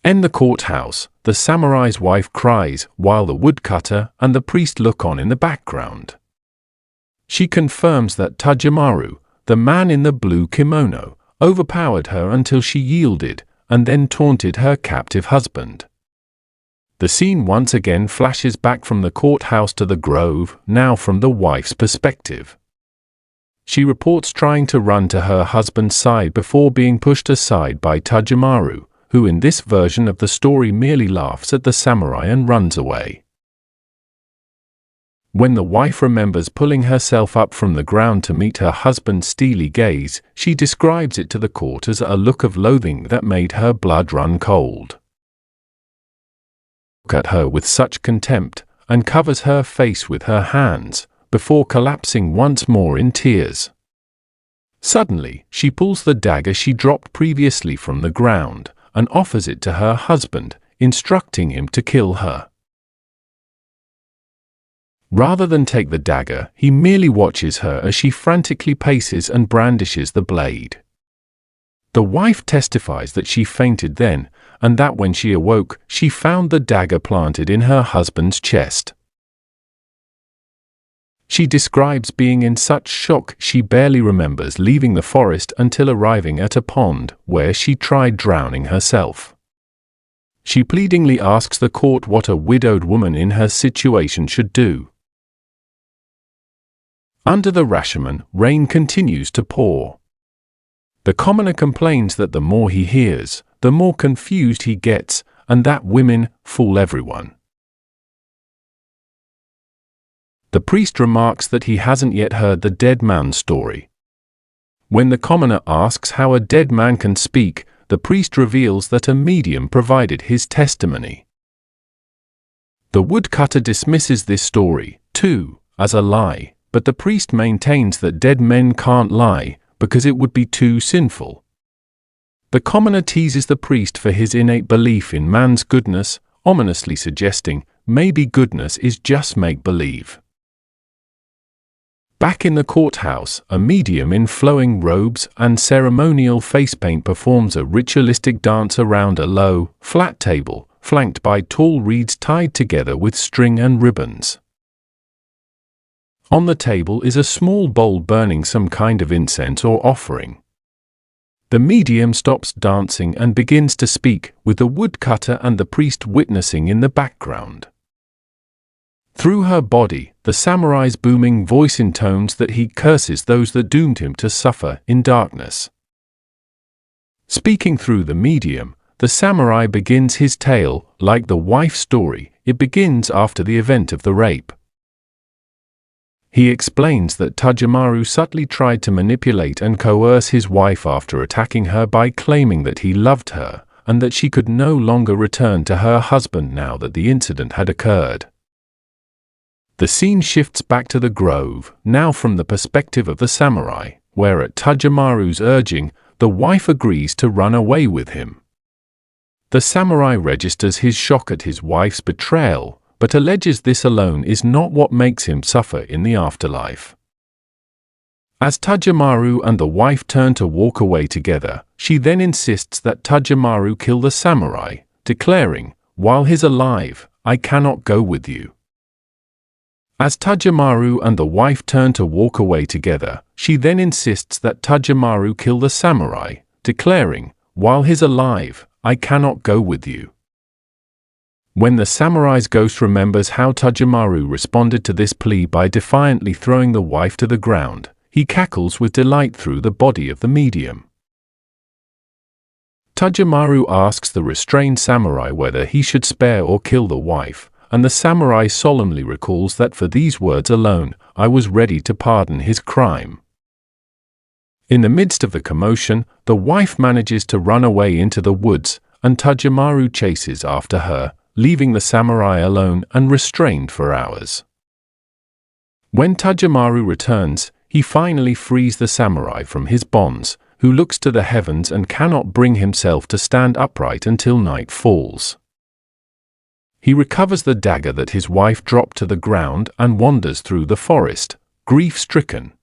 In the courthouse, the samurai's wife cries while the woodcutter and the priest look on in the background. She confirms that Tajamaru, the man in the blue kimono, overpowered her until she yielded and then taunted her captive husband. The scene once again flashes back from the courthouse to the grove, now from the wife's perspective. She reports trying to run to her husband's side before being pushed aside by Tajamaru, who in this version of the story merely laughs at the samurai and runs away. When the wife remembers pulling herself up from the ground to meet her husband's steely gaze, she describes it to the court as a look of loathing that made her blood run cold. Look at her with such contempt, and covers her face with her hands, before collapsing once more in tears. Suddenly, she pulls the dagger she dropped previously from the ground, and offers it to her husband, instructing him to kill her. Rather than take the dagger, he merely watches her as she frantically paces and brandishes the blade. The wife testifies that she fainted then, and that when she awoke, she found the dagger planted in her husband's chest. She describes being in such shock she barely remembers leaving the forest until arriving at a pond, where she tried drowning herself. She pleadingly asks the court what a widowed woman in her situation should do. Under the Rashomon, rain continues to pour. The commoner complains that the more he hears, the more confused he gets, and that women fool everyone. The priest remarks that he hasn't yet heard the dead man's story. When the commoner asks how a dead man can speak, the priest reveals that a medium provided his testimony. The woodcutter dismisses this story, too, as a lie, but the priest maintains that dead men can't lie, because it would be too sinful. The commoner teases the priest for his innate belief in man's goodness, ominously suggesting maybe goodness is just make-believe. Back in the courthouse, a medium in flowing robes and ceremonial face paint performs a ritualistic dance around a low, flat table, flanked by tall reeds tied together with string and ribbons. On the table is a small bowl burning some kind of incense or offering. The medium stops dancing and begins to speak, with the woodcutter and the priest witnessing in the background. Through her body, the samurai's booming voice intones that he curses those that doomed him to suffer in darkness. Speaking through the medium, the samurai begins his tale. Like the wife's story, it begins after the event of the rape. He explains that Tajamaru subtly tried to manipulate and coerce his wife after attacking her by claiming that he loved her, and that she could no longer return to her husband now that the incident had occurred. The scene shifts back to the grove, now from the perspective of the samurai, where at Tajamaru's urging, the wife agrees to run away with him. The samurai registers his shock at his wife's betrayal, but alleges this alone is not what makes him suffer in the afterlife. As Tajamaru and the wife turn to walk away together, she then insists that Tajamaru kill the samurai, declaring, "While he's alive, I cannot go with you." As Tajamaru and the wife turn to walk away together, she then insists that Tajamaru kill the samurai, declaring, "While he's alive, I cannot go with you." When the samurai's ghost remembers how Tajamaru responded to this plea by defiantly throwing the wife to the ground, he cackles with delight through the body of the medium. Tajamaru asks the restrained samurai whether he should spare or kill the wife, and the samurai solemnly recalls that for these words alone, I was ready to pardon his crime. In the midst of the commotion, the wife manages to run away into the woods, and Tajamaru chases after her, leaving the samurai alone and restrained for hours. When Tajamaru returns, he finally frees the samurai from his bonds, who looks to the heavens and cannot bring himself to stand upright until night falls. He recovers the dagger that his wife dropped to the ground and wanders through the forest, grief-stricken.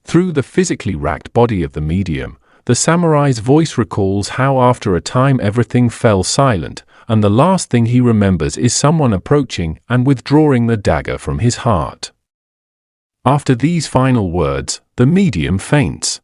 Through the physically racked body of the medium, the samurai's voice recalls how after a time everything fell silent, and the last thing he remembers is someone approaching and withdrawing the dagger from his heart. After these final words, the medium faints.